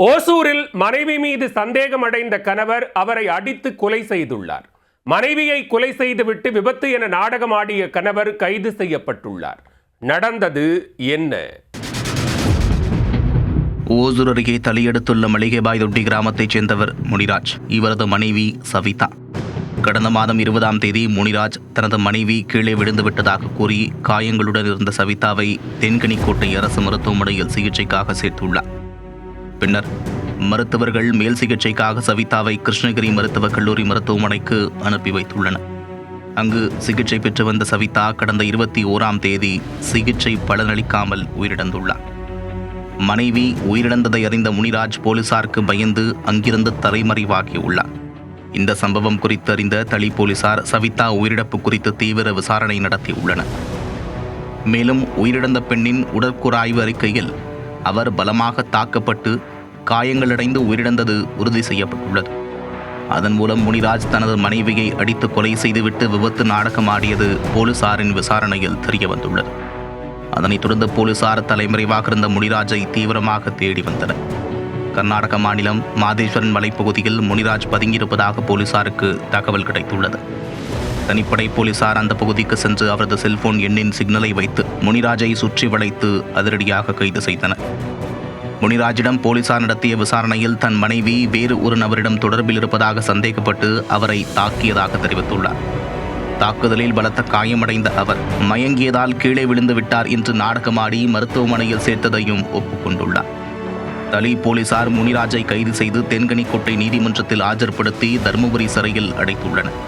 ஓசூரில் மனைவி மீது சந்தேகமடைந்த கணவர் அவரை அடித்து கொலை செய்துள்ளார். மனைவியை கொலை செய்துவிட்டு விபத்து என நாடகமாடிய கணவர் கைது செய்யப்பட்டுள்ளார். நடந்தது என்ன? ஓசூர் அருகே தலையெடுத்துள்ள மளிகைபாய்தொட்டி கிராமத்தைச் சேர்ந்தவர் முனிராஜ். இவரது மனைவி சவிதா. கடந்த மாதம் 20ஆம் தேதி முனிராஜ் தனது மனைவி கீழே விழுந்துவிட்டதாக கூறி காயங்களுடன் இருந்த சவிதாவை தென்கனிக்கோட்டை அரசு மருத்துவமனையில் சிகிச்சைக்காக சேர்த்துள்ளார். பின்னர் மருத்துவர்கள் மேல் சிகிச்சைக்காக சவிதாவை கிருஷ்ணகிரி மருத்துவக் கல்லூரி மருத்துவமனைக்கு அனுப்பி வைத்துள்ளனர். அங்கு சிகிச்சை பெற்று வந்த சவிதா கடந்த 21ஆம் தேதி சிகிச்சை பலனளிக்காமல் உயிரிழந்துள்ளார். மனைவி உயிரிழந்ததை அறிந்த முனிராஜ் போலீசாருக்கு பயந்து அங்கிருந்து தலைமறைவாகியுள்ளார். இந்த சம்பவம் குறித்து அறிந்த தளி போலீசார் சவிதா உயிரிழப்பு குறித்து தீவிர விசாரணை நடத்தியுள்ளனர். மேலும் உயிரிழந்த பெண்ணின் உடற்கூறாய்வு அறிக்கையில் அவர் பலமாக தாக்கப்பட்டு காயங்களடைந்து உயிரிழந்தது உறுதி செய்யப்பட்டுள்ளது. அதன் மூலம் முனிராஜ் தனது மனைவியை அடித்து கொலை செய்துவிட்டு விபத்து நாடகமாடியது போலீசாரின் விசாரணையில் தெரியவந்துள்ளது. அதனைத் தொடர்ந்து போலீசார் தலைமறைவாக இருந்த முனிராஜை தீவிரமாக தேடி வந்தனர். கர்நாடக மாநிலம் மாதேஸ்வரன் மலைப்பகுதியில் முனிராஜ் பதுங்கியிருப்பதாக போலீசாருக்கு தகவல் கிடைத்துள்ளது. தனிப்படை போலீசார் அந்த பகுதிக்கு சென்று அவரது செல்போன் எண்ணின் சிக்னலை வைத்து முனிராஜை சுற்றி வளைத்து அதிரடியாக கைது செய்தனர். முனிராஜிடம் போலீசார் நடத்திய விசாரணையில் தன் மனைவி வேறு ஒரு நபரிடம் தொடர்பில் இருப்பதாக சந்தேகப்பட்டு அவரை தாக்கியதாக தெரிவித்துள்ளார். தாக்குதலில் பலத்த காயமடைந்த அவர் மயங்கியதால் கீழே விழுந்து விட்டார் என்று நாடகமாடி மருத்துவமனையில் சேர்த்ததையும் ஒப்புக்கொண்டுள்ளார். தளி போலீசார் முனிராஜை கைது செய்து தென்கனிக்கோட்டை நீதிமன்றத்தில் ஆஜர்படுத்தி தருமபுரி சிறையில் அடைத்துள்ளனர்.